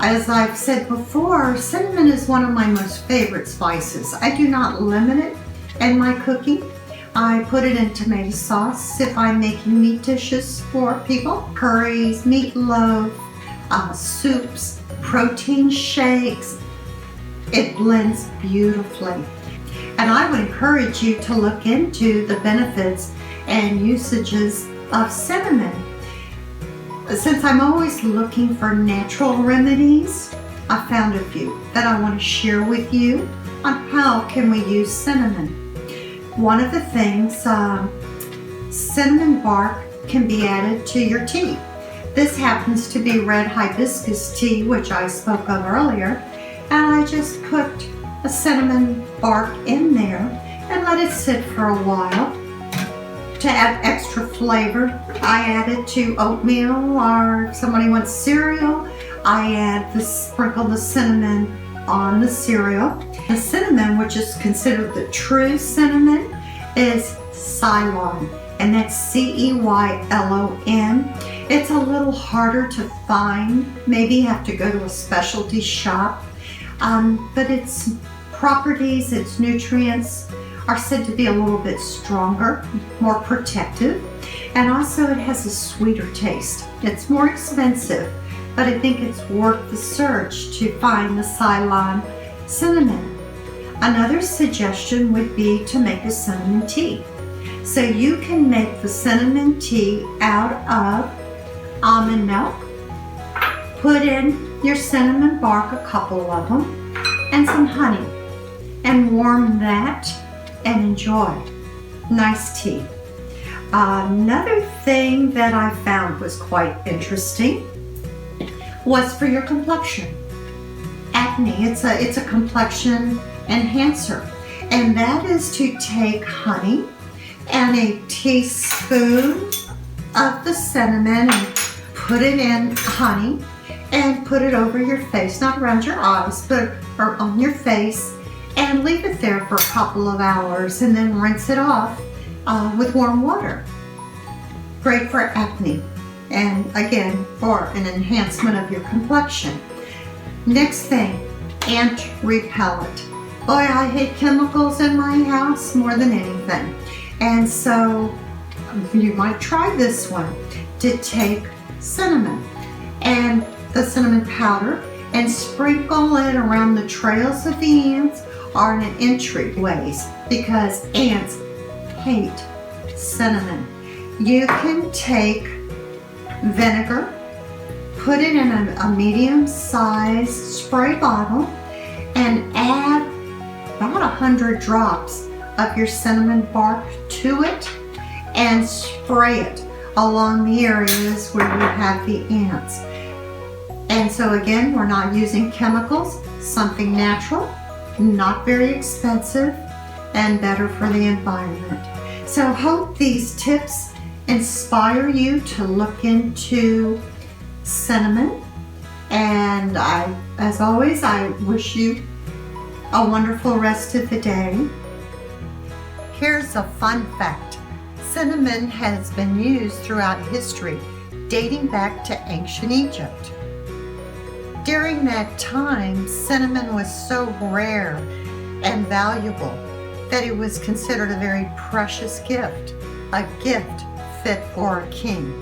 As I've said before, cinnamon is one of my most favorite spices. I do not limit it in my cooking. I put it in tomato sauce if I'm making meat dishes for people, curries, meatloaf, soups, protein shakes. It blends beautifully. And I would encourage you to look into the benefits and usages of cinnamon. Since I'm always looking for natural remedies, I found a few that I want to share with you on how can we use cinnamon. One of the things, cinnamon bark can be added to your tea. This happens to be red hibiscus tea, which I spoke of earlier, and I just put a cinnamon bark in there and let it sit for a while. To add extra flavor, I add it to oatmeal, or if somebody wants cereal, I sprinkle the cinnamon on the cereal. The cinnamon, which is considered the true cinnamon, is Ceylon, and that's C-E-Y-L-O-N. It's a little harder to find. Maybe you have to go to a specialty shop, but its properties, its nutrients are said to be a little bit stronger, more protective, and also it has a sweeter taste. It's more expensive, but I think it's worth the search to find the Ceylon cinnamon. Another suggestion would be to make a cinnamon tea. So you can make the cinnamon tea out of almond milk, put in your cinnamon bark, a couple of them, and some honey, and warm that and enjoy. Nice tea. Another thing that I found was quite interesting was for your complexion. Acne, it's a complexion enhancer, and that is to take honey and a teaspoon of the cinnamon and put it in honey and put it over your face, not around your eyes, but on your face, and leave it there for a couple of hours and then rinse it off with warm water. Great for acne, and again, for an enhancement of your complexion. Next thing, ant repellent. Boy, I hate chemicals in my house more than anything. And so you might try this one, to take cinnamon and the cinnamon powder and sprinkle it around the trails of the ants or in an entryways, because ants hate cinnamon. You can take vinegar, put it in a medium-sized spray bottle, and add about 100 drops of your cinnamon bark to it and spray it along the areas where you have the ants. And so again, we're not using chemicals, something natural, not very expensive, and better for the environment. So hope these tips inspire you to look into cinnamon. And as always, I wish you a wonderful rest of the day. Here's a fun fact. Cinnamon has been used throughout history, dating back to ancient Egypt. During that time, cinnamon was so rare and valuable that it was considered a very precious gift, a gift fit for a king.